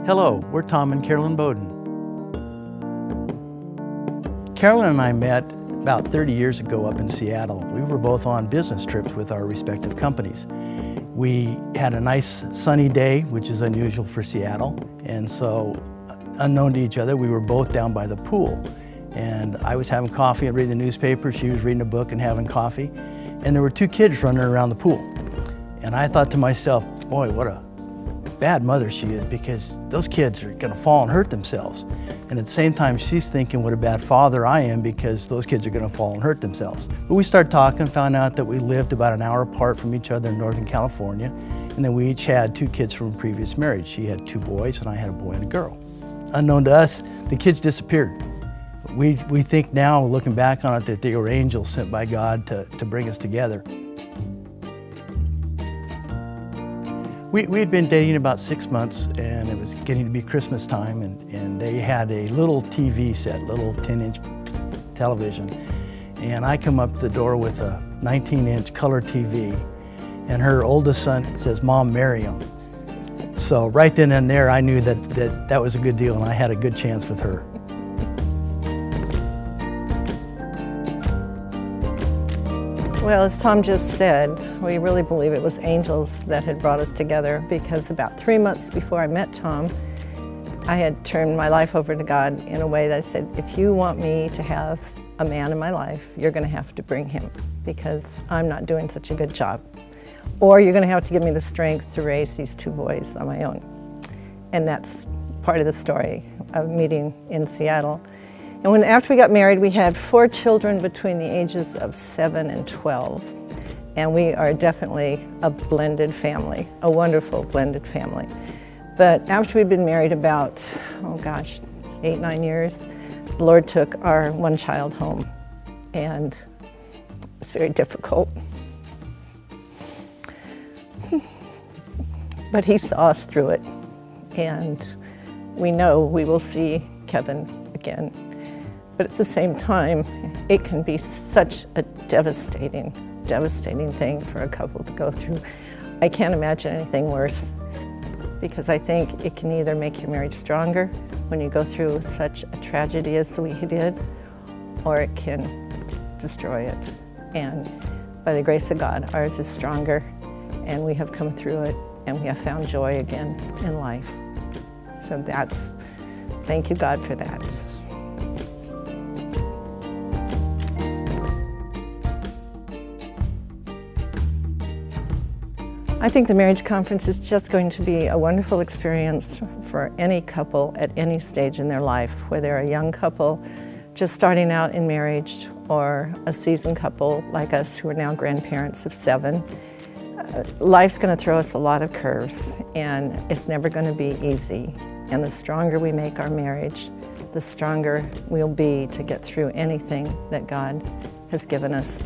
Hello, we're Tom and Carolyn Bowden. Carolyn and I met about 30 years ago up in Seattle. We were both on business trips with our respective companies. We had a nice sunny day, which is unusual for Seattle, and so unknown to each other, we were both down by the pool. And I was having coffee and reading the newspaper, she was reading a book and having coffee, and there were two kids running around the pool. And I thought to myself, boy, what a bad mother she is, because those kids are gonna fall and hurt themselves. And at the same time, she's thinking what a bad father I am, because those kids are gonna fall and hurt themselves. But we started talking, found out that we lived about an hour apart from each other in Northern California, and then we each had two kids from a previous marriage. She had two boys and I had a boy and a girl. Unknown to us, the kids disappeared. We think now, looking back on it, that they were angels sent by God to bring us together. We had been dating about 6 months, and it was getting to be Christmas time, and they had a little TV set, little 10-inch television. And I come up to the door with a 19-inch color TV, and her oldest son says, "Mom, marry him." So right then and there, I knew that was a good deal, and I had a good chance with her. Well, as Tom just said, we really believe it was angels that had brought us together, because about 3 months before I met Tom, I had turned my life over to God in a way that I said, if you want me to have a man in my life, you're going to have to bring him, because I'm not doing such a good job. Or you're going to have to give me the strength to raise these two boys on my own. And that's part of the story of meeting in Seattle. And after we got married, we had 4 children between the ages of 7 and 12. And we are definitely a blended family, a wonderful blended family. But after we'd been married about, 8, 9 years, the Lord took our one child home. And it's very difficult. But He saw us through it. And we know we will see Kevin again. But at the same time, it can be such a devastating thing for a couple to go through. I can't imagine anything worse, because I think it can either make your marriage stronger when you go through such a tragedy as we did, or it can destroy it. And by the grace of God, ours is stronger, and we have come through it, and we have found joy again in life. So thank you, God, for that. I think the marriage conference is just going to be a wonderful experience for any couple at any stage in their life, whether they're a young couple just starting out in marriage, or a seasoned couple like us who are now grandparents of 7. Life's going to throw us a lot of curves, and it's never going to be easy. And the stronger we make our marriage, the stronger we'll be to get through anything that God has given us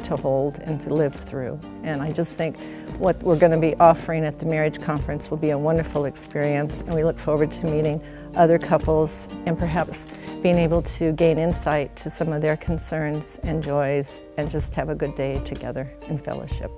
to hold and to live through. And I just think what we're going to be offering at the marriage conference will be a wonderful experience, and we look forward to meeting other couples and perhaps being able to gain insight to some of their concerns and joys, and just have a good day together in fellowship.